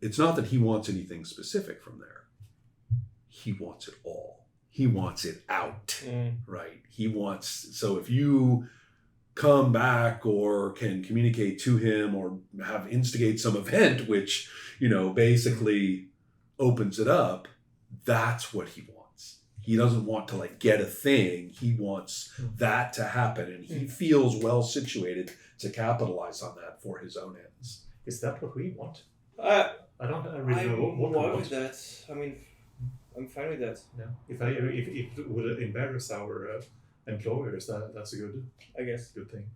it's not that he wants anything specific from there. He wants it all. He wants it out, right? He wants, so if you come back or can communicate to him or instigate some event, which, basically opens it up, that's what he wants. He doesn't want to get a thing. He wants that to happen, and he feels well situated to capitalize on that for his own ends. Is that what we want? I don't really know what we want. with that. I mean, I'm fine with that. Yeah. If it would embarrass our employers, that's a good, I guess, good thing.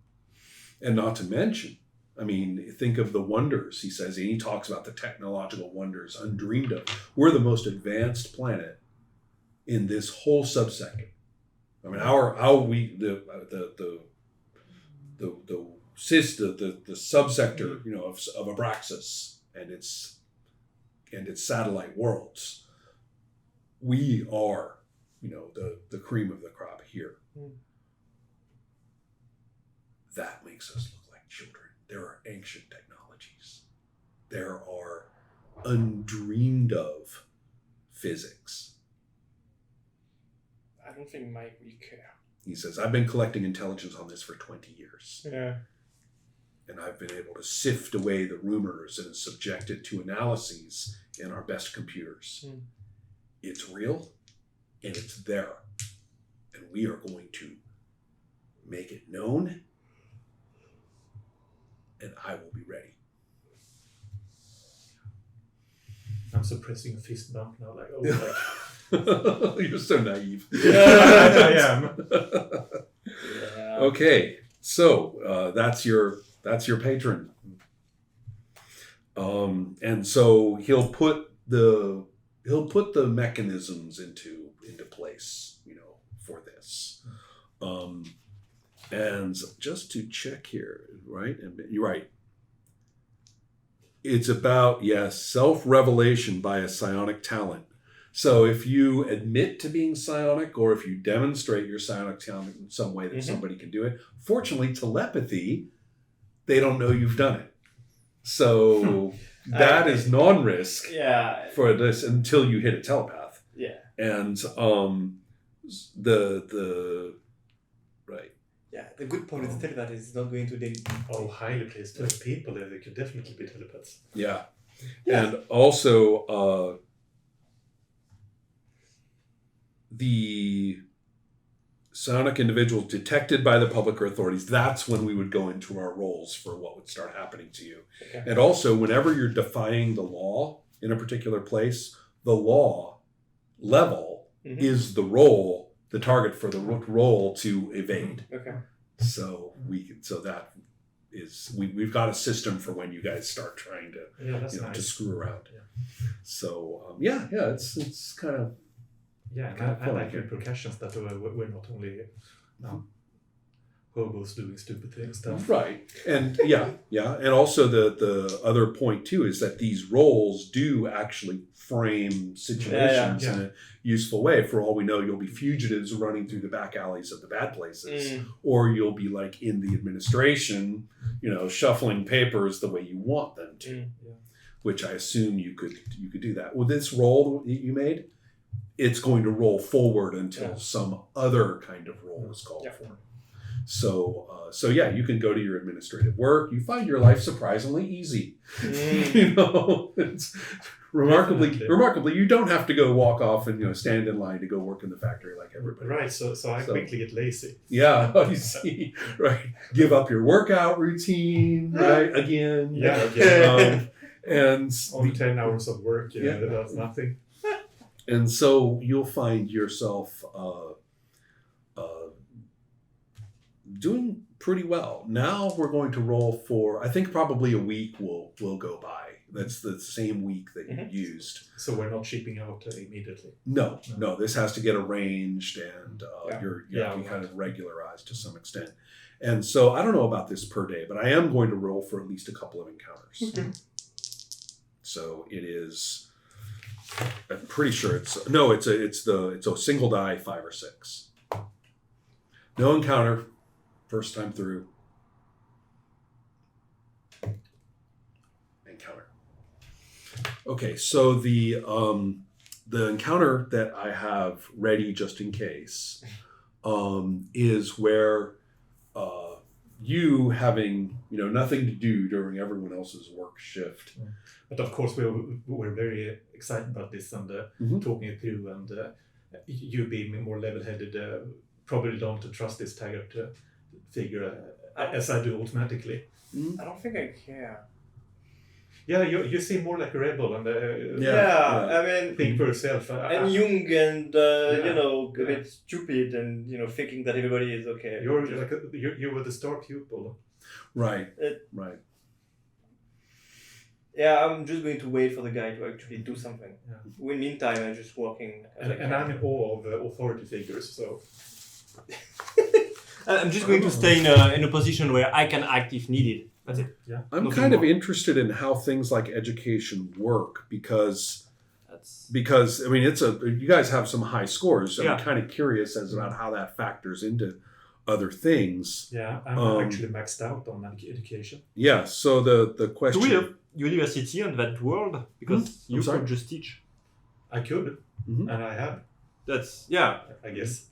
And not to mention, I mean, think of the wonders, he says, and he talks about the technological wonders undreamed of. We're the most advanced planet in this whole subsector. I mean, the subsector, of Abraxus and its satellite worlds. We are, the cream of the crop here. That makes us look like children. There are ancient technologies. There are undreamed of physics. I don't think Mike will care. He says, I've been collecting intelligence on this for 20 years. Yeah. And I've been able to sift away the rumors and subject it to analyses in our best computers. It's real and it's there. And we are going to make it known, and I will be ready. I'm suppressing a fist bump now, You're so naive. I am. Yeah. Okay, so that's your patron, and so he'll put the mechanisms into place, for this, and just to check here, right? And you're right. It's about self-revelation by a psionic talent. So if you admit to being psionic, or if you demonstrate your psionic talent in some way that somebody can do it, fortunately, telepathy, they don't know you've done it. So that is non-risk for this until you hit a telepath. Yeah. And right. Yeah, the good part of the telepath is not going to highly placed people, they could definitely be telepaths. Yeah. And also the psionic individuals detected by the public or authorities, that's when we would go into our roles for what would start happening to you. Okay. And also, whenever you're defying the law in a particular place, the law level is the role, the target for the role to evade. Okay. So that is, we've got a system for when you guys start trying to, nice. to screw around. Yeah. So it's kind of. Yeah, I like repercussions that we're not only hobos doing stupid stuff. Right. And and also the other point too is that these roles do actually frame situations in a useful way. For all we know, you'll be fugitives running through the back alleys of the bad places, or you'll be like in the administration, shuffling papers the way you want them to. Which I assume you could do that. With this role that you made, it's going to roll forward until some other kind of role is called for. So you can go to your administrative work. You find your life surprisingly easy. It's remarkably, you don't have to go walk off and stand in line to go work in the factory like everybody. Right. So I quickly get lazy. Yeah. You see, right? Give up your workout routine, right? Again. Yeah. And only 10 hours of work. That's nothing. And so you'll find yourself doing pretty well. Now we're going to roll for, I think probably a week will go by. That's the same week that you used. So we're not shipping out immediately? No. This has to get arranged and you have to be kind of regularized to some extent. And so I don't know about this per day, but I am going to roll for at least a couple of encounters. So it is... I'm pretty sure it's a single die 5 or 6. No encounter, first time through. Encounter. Okay, so the encounter that I have ready just in case is where you having nothing to do during everyone else's work shift. But of course, we're very excited about this and talking it through, and you being more level-headed, probably don't trust this Taggart figure as I do automatically. I don't think I care. Yeah, you seem more like a rebel and I mean, think for yourself. and young and a bit stupid and thinking that everybody is okay. You're like you were the star pupil. Right. Right. Yeah, I'm just going to wait for the guy to actually do something. Yeah. In the meantime, I'm just walking. And I'm in awe of authority figures, so. I'm just going to stay in a position where I can act if needed. That's it. Yeah. I'm Nothing kind of more. interested in how things like education work because I mean you guys have some high scores. So I'm kind of curious about how that factors into other things. Yeah, I'm actually maxed out on education. Yeah. So the question. Do we have university on that world? Because you sorry? could just teach. I could, and I have. That's I guess.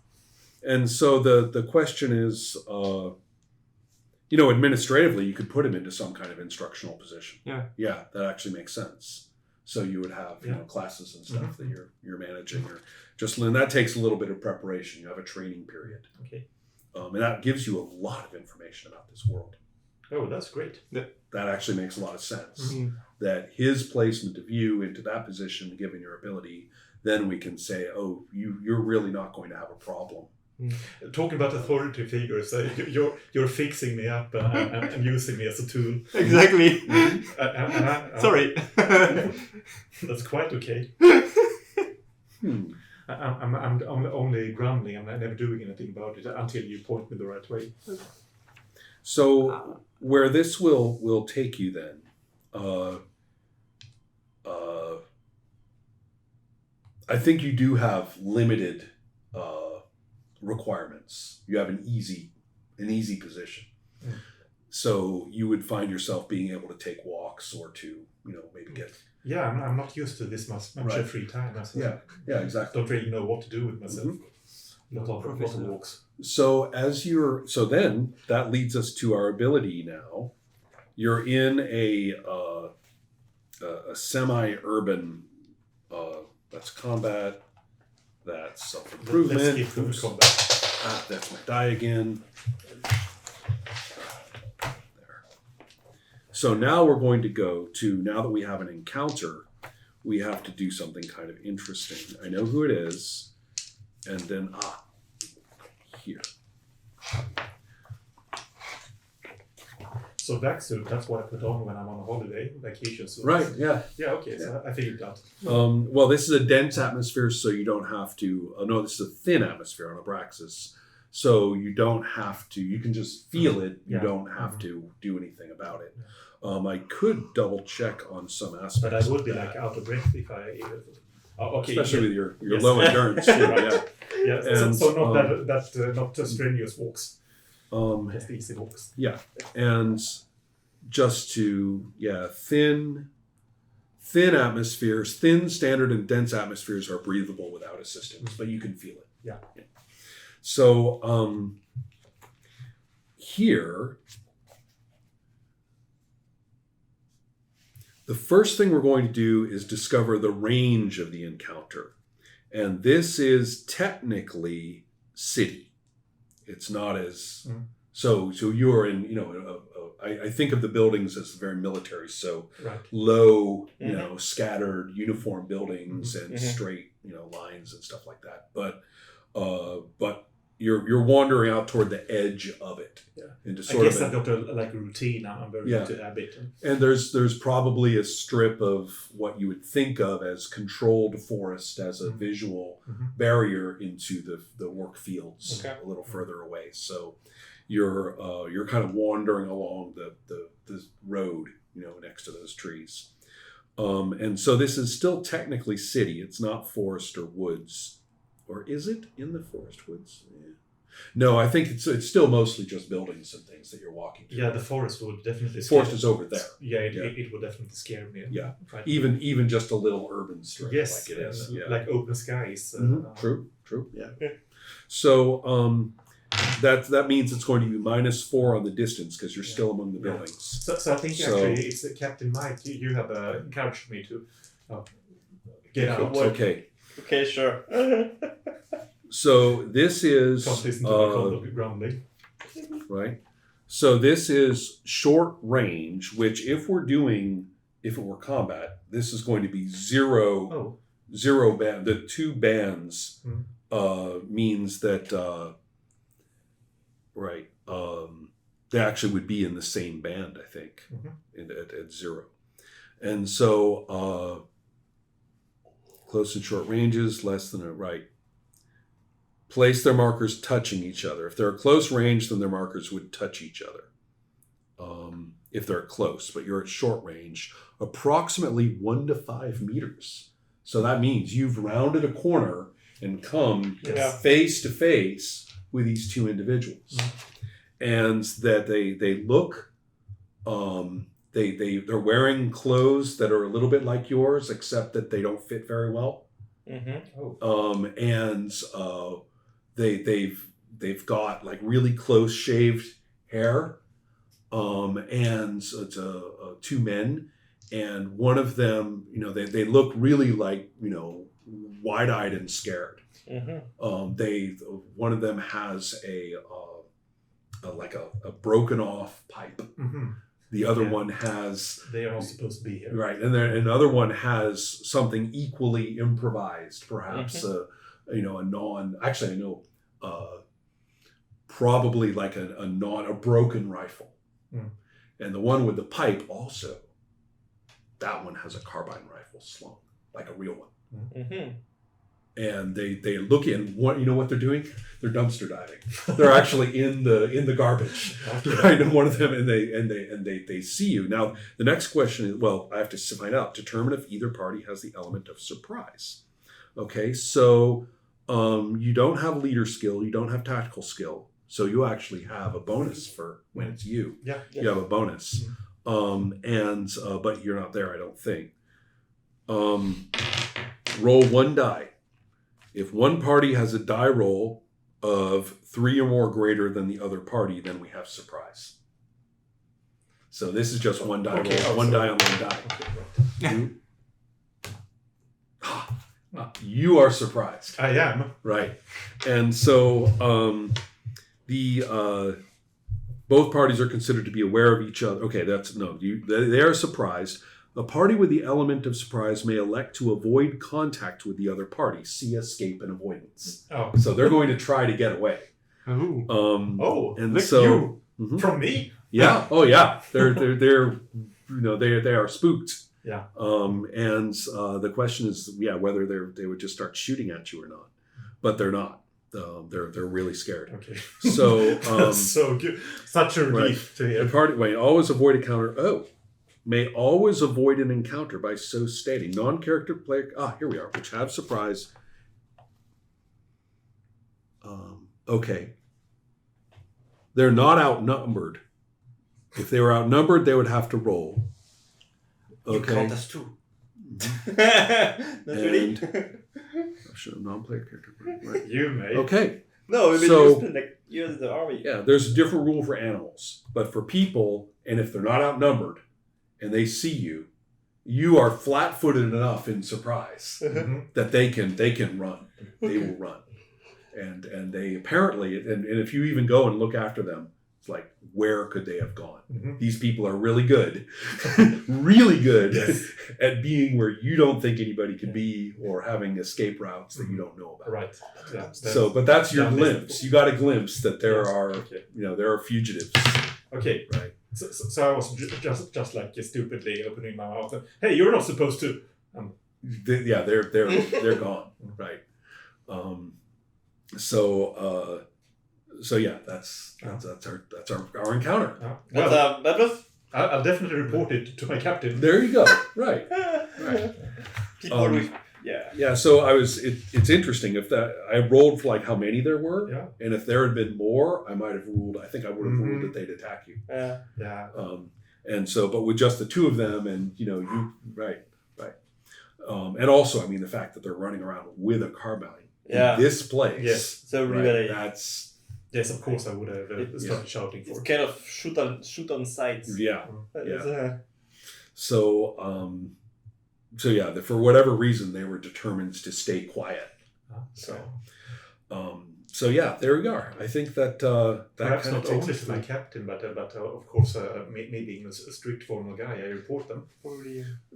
And so the question is, administratively, you could put him into some kind of instructional position. Yeah, that actually makes sense. So you would have classes and stuff that you're managing, or and that takes a little bit of preparation. You have a training period. Okay. And that gives you a lot of information about this world. Oh, that's great. That actually makes a lot of sense. Mm-hmm. That his placement of you into that position, given your ability, then we can say, oh, you're really not going to have a problem. Talking about authority figures, you're fixing me up and using me as a tool. exactly. Sorry. That's quite okay. I'm only grumbling. I'm never doing anything about it until you point me the right way. So where this will take you then, I think you do have limited requirements. You have an easy position. So you would find yourself being able to take walks or to maybe get. Yeah, I'm not used to this much free time. Yeah, exactly. Don't really know what to do with myself. Lot of walks. So then that leads us to our ability now. You're in a semi-urban. That's combat. That's self-improvement. Let's skip through combat. That's my die again. There. So now we're going to go to, now that we have an encounter, we have to do something kind of interesting. I know who it is. And then, here. So back suit, that's what I put on when I'm on a holiday, vacation suit. Right, yeah. Yeah, okay, so I figured that. Well, this is a dense atmosphere, so you don't have to... no, this is a thin atmosphere on Abraxus. So you don't have to... You can just feel it. You don't have to do anything about it. I could double check on some aspects. But I would be like out of breath if I... okay. Especially with your low endurance. Yeah, And, so not strenuous walks. Just easy walks. Yeah, and just to thin atmospheres, thin, standard, and dense atmospheres are breathable without assistance, but you can feel it. Yeah. So here, the first thing we're going to do is discover the range of the encounter, and this is technically city. It's not as so you're in I think of the buildings as very military, so low scattered uniform buildings and straight lines and stuff like that. But you're wandering out toward the edge of it. Yeah. Into I guess I've got a routine. I'm very into habit. And there's probably a strip of what you would think of as controlled forest as a visual barrier into the work fields a little further away. So you're kind of wandering along the road, next to those trees. And so this is still technically city. It's not forest or woods. Or is it in the forest woods? Yeah. No, I think it's still mostly just buildings and things that you're walking through. Yeah, the forest would definitely. The forest is over there. Yeah, it would definitely scare me. Yeah. Right. Even just a little urban strip Yes, like it is. Yeah. like open skies. True. Yeah. So that means it's going to be -4 on the distance because you're still among the buildings. So I think actually it's Captain Mike. You have encouraged me to get out. Okay. Okay, sure. So this is Don't listen to the grumbling. right. So this is short range, which if it were combat, this is going to be zero band. The 2 bands means that they actually would be in the same band, I think, at 0. And so close and short ranges, less than place their markers touching each other. If they're at close range, then their markers would touch each other. If they're close, but you're at short range, approximately 1 to 5 meters. So that means you've rounded a corner and come face to face with these 2 individuals, and that they look. They're wearing clothes that are a little bit like yours, except that they don't fit very well. And they've got like really close shaved hair, and so it's 2 men, and one of them, they look really like wide-eyed and scared. One of them has a broken off pipe. The other one has. They are all supposed to be here, right? And another one has something equally improvised, perhaps a non. Actually, I know probably like a broken rifle, and the one with the pipe also. That one has a carbine rifle slung like a real one. And they look in. What what they're doing? They're dumpster diving. They're actually in the garbage, right? And one of them, and they see you. Now the next question is, well, I have to find out. Determine if either party has the element of surprise. Okay, so you don't have leader skill, you don't have tactical skill, so you actually have a bonus for when it's you. Yeah. You have a bonus, but you're not there, I don't think. Roll 1 die. If one party has a die roll of 3 or more greater than the other party, then we have surprise. So this is just 1 die roll. 1 die on 1 die. Okay, you are surprised. I am. Right. And so both parties are considered to be aware of each other. Okay, they are surprised. A party with the element of surprise may elect to avoid contact with the other party. See escape and avoidance. Oh. So they're going to try to get away. And so you from me? Yeah. Oh yeah. They are spooked. Yeah. And the question is, whether they would just start shooting at you or not. But they're not. They're really scared. Okay. So that's so good. Such a relief to hear. The party may always avoid may always avoid an encounter by so stating. Non-character player. Here we are. Which have surprise. Okay. They're not outnumbered. If they were outnumbered, they would have to roll. Okay. You count as 2. And should a non-player character. Right. You may. Okay. No, you're the army. Yeah, there's a different rule for animals, but for people, and if they're not outnumbered, and they see you, you are flat-footed enough in surprise that they can run. They will run, and they apparently, and if you even go and look after them, it's like, where could they have gone? These people are really good, at being where you don't think anybody could be, or having escape routes that you don't know about. Right. Yeah, but that's your glimpse. You got a glimpse that there are, there are fugitives. Okay. Right. So I was just like stupidly opening my mouth. And, hey, you're not supposed to. They're gone. Right. So yeah, that's our encounter. I'll definitely report it to my captain. There you go. Right. People Yeah. So it's interesting. If I rolled for like how many there were, and if there had been more, I might have ruled. I think I would have ruled that they'd attack you. Yeah. And so, but with just the two of them, and right. And also, I mean, the fact that they're running around with a carbine in this place. Yes. So really, that's. Yes, of course, I would have started shouting for it's it. kind of shoot on sights. Yeah. Yeah. So, for whatever reason, they were determined to stay quiet. So there we are. I think that perhaps kind not of takes only us to my captain, but of course, me being a strict formal guy, I report them.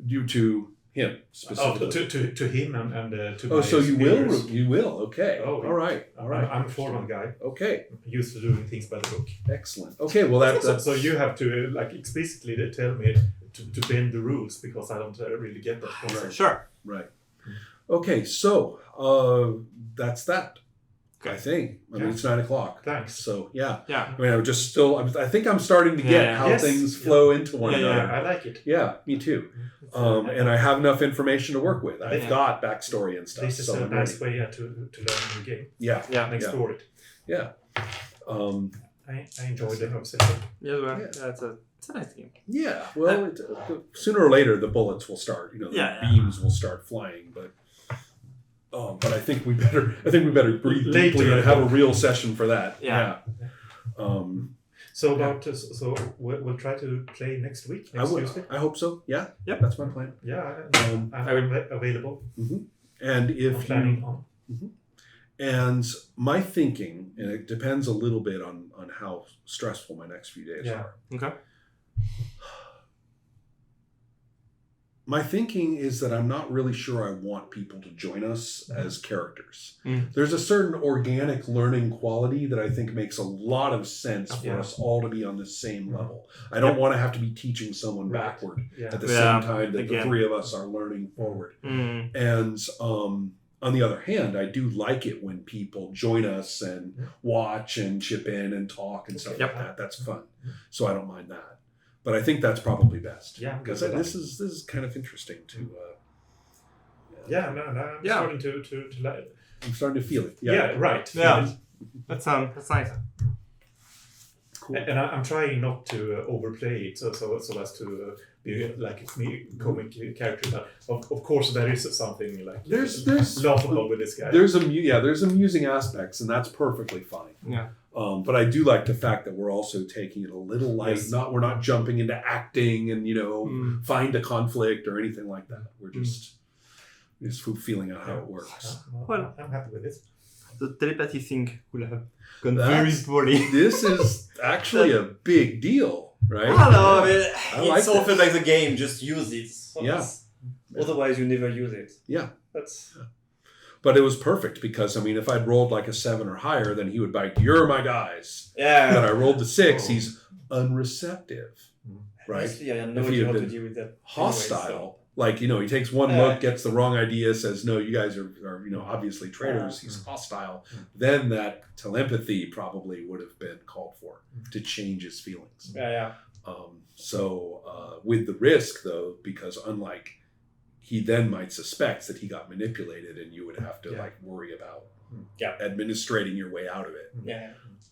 due to him specifically. To him and to. Oh, my so superiors. you will. Okay. Oh, all right. I'm a formal guy. Okay. Used to doing things by the book. Excellent. Okay. Well, that's so you have to explicitly tell me to bend the rules because I don't really get that concept. Right. Sure. Right. Okay. So that's that. Okay. I think. I mean, it's 9:00. Thanks. So yeah. Yeah. I mean, I think I'm starting to get how things flow into one another. I like it. Yeah, me too. And I have enough information to work with. I've got backstory and stuff. This is a nice way to learn the game. Yeah. Yeah. Explore it. Yeah. I enjoyed the obsession. Yeah, it's a nice game. Yeah. Well, sooner or later the bullets will start. The beams will start flying. But I think we better breathe deeply and have a real session for that. Yeah. So we'll try to play next week. Tuesday. I hope so. Yeah. Yep. That's my plan. Yeah. I'm available. Mm-hmm. And if planning on. Mm-hmm. And my thinking, and it depends a little bit on how stressful my next few days are. Okay. My thinking is that I'm not really sure I want people to join us as characters. Mm. There's a certain organic learning quality that I think makes a lot of sense for us all to be on the same level. I don't want to have to be teaching someone backward at the same time that the three of us are learning forward. Mm. And on the other hand, I do like it when people join us and watch and chip in and talk and stuff like that. That's fun. So I don't mind that. But I think that's probably best. Yeah, because this is kind of interesting to. I'm starting to like. I'm starting to feel it. Yeah, right. Yeah, that's nice. Cool. And I'm trying not to overplay it, so as to be like a comic character. But of course, there is something like there's laughable with this guy. There's amusing aspects, and that's perfectly fine. Yeah. But I do like the fact that we're also taking it a little light. Yes. We're not jumping into acting and find a conflict or anything like that. We're just feeling out how it works. Well, I'm happy with this. The telepathy thing will have gone very poorly. This is actually a big deal, right? I don't know. I mean, like it's often like the game. Just use it. So otherwise, you never use it. Yeah. That's. But it was perfect because, I mean, if I'd rolled like a 7 or higher, then he would bite, "You're my guys." Yeah. And I rolled the 6, he's unreceptive, right? Honestly, I have no If he idea had how to been deal with that. hostile, like, he takes one look, gets the wrong idea, says, "No, you guys are obviously traitors." He's hostile. Then that telepathy probably would have been called for to change his feelings. Yeah. So with the risk, though, because unlike he then might suspect that he got manipulated and you would have to worry about administrating your way out of it. Yeah.